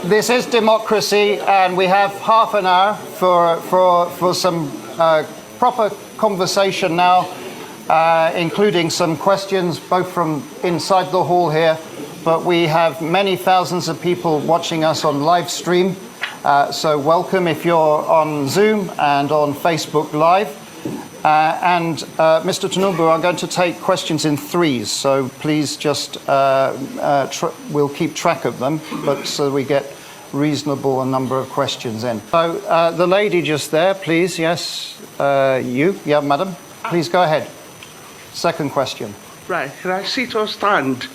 this is democracy, and we have half an hour for some proper conversation now, including some questions both from inside the hall here, but we have many thousands of people watching us on live stream. So welcome if you're on Zoom and on Facebook Live. Mr. Tinubu, I'm going to take questions in threes, so please just, we'll keep track of them, but so we get reasonable a number of questions in. So the lady just there, please, yes, you, yeah, madam, please go ahead. Second question. Right, can I sit or stand?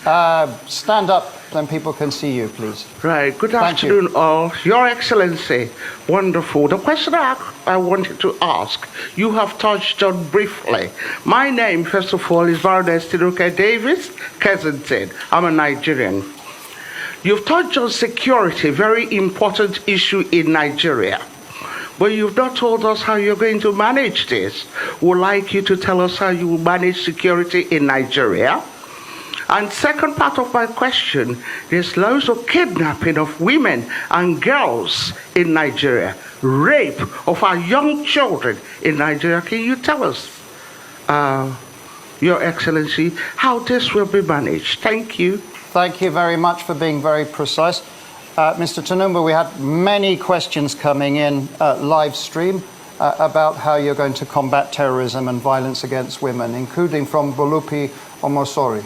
Stand up, then people can see you, please. Right, good afternoon all. Your Excellency, wonderful. The question I wanted to ask, you have touched on briefly. My name, first of all, is Baroness Tinuke Davis Kensington. I'm a Nigerian. You've touched on security, very important issue in Nigeria. But you've not told us how you're going to manage this. We'd like you to tell us how you will manage security in Nigeria. And second part of my question, there's loads of kidnapping of women and girls in Nigeria, rape of our young children in Nigeria. Can you tell us, Your Excellency, how this will be managed? Thank you. Thank you very much for being very precise. Mr. Tinubu, we had many questions coming in live stream about how you're going to combat terrorism and violence against women, including from Bolupi Omosori.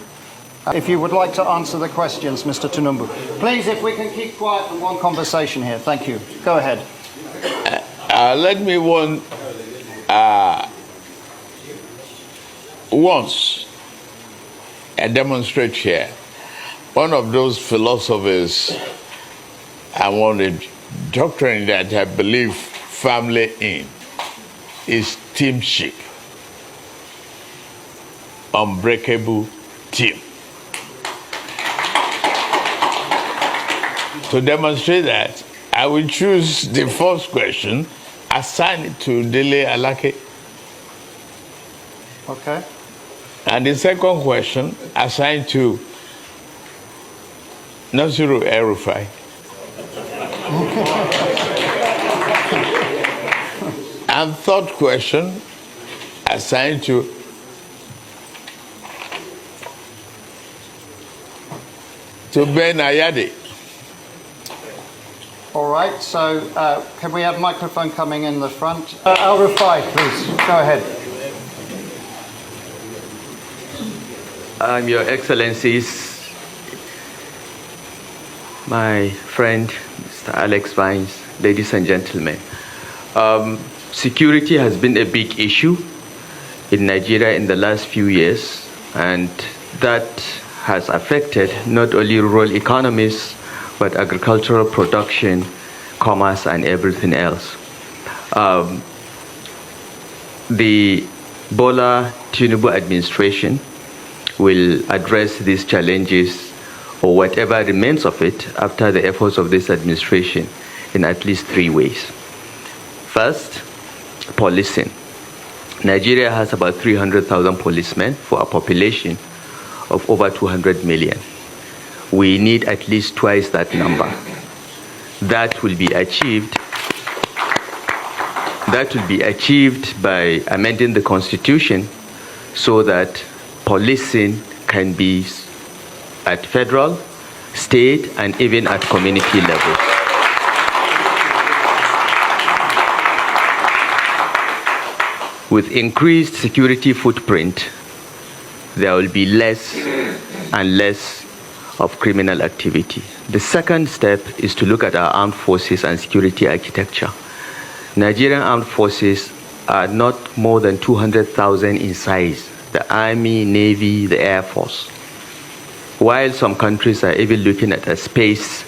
If you would like to answer the questions, Mr. Tinubu. Please, if we can keep quiet and one conversation here. Thank you. Go ahead. Let me once demonstrate here. One of those philosophers and one of the doctrine that I believe firmly in is teamship. Unbreakable team. To demonstrate that, I will choose the first question, assign it to Dele Alake. Okay. And the second question, assign to Nasiru El-Rufai. And third question, assigned to Ben Ayade. All right, so can we have a microphone coming in the front? El-Rufai, please, go ahead. Your Excellencies, my friend, Mr. Alex Vines, ladies and gentlemen. Security has been a big issue in Nigeria in the last few years, and that has affected not only rural economies, but agricultural production, commerce, and everything else. The Bola Tinubu administration will address these challenges, or whatever remains of it, after the efforts of this administration in at least 3 ways. First, policing. Nigeria has about 300,000 policemen for a population of over 200 million. We need at least twice that number. That will be achieved by amending the Constitution so that policing can be at federal, state, and even at community level. With increased security footprint, there will be less and less of criminal activity. The second step is to look at our armed forces and security architecture. Nigerian armed forces are not more than 200,000 in size, the Army, Navy, the Air Force. While some countries are even looking at a space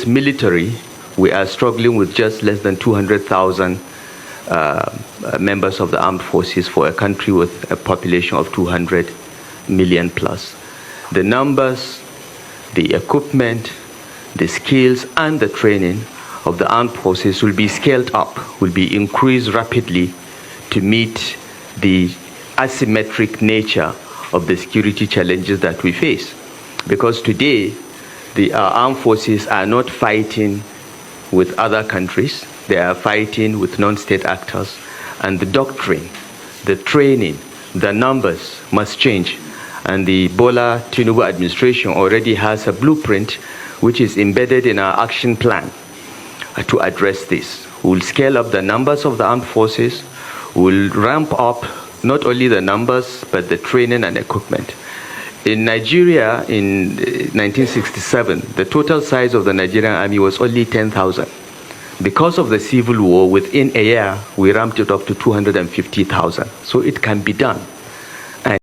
military, we are struggling with just less than 200,000 members of the armed forces for a country with a population of 200 million plus. The numbers, the equipment, the skills, and the training of the armed forces will be scaled up, will be increased rapidly to meet the asymmetric nature of the security challenges that we face. Because today, the armed forces are not fighting with other countries. They are fighting with non-state actors. And the doctrine, the training, the numbers must change. And the Bola Tinubu administration already has a blueprint which is embedded in our action plan to address this. We'll scale up the numbers of the armed forces. We'll ramp up not only the numbers, but the training and equipment. In Nigeria, in 1967, the total size of the Nigerian army was only 10,000. Because of the civil war, within a year, we ramped it up to 250,000. So it can be done.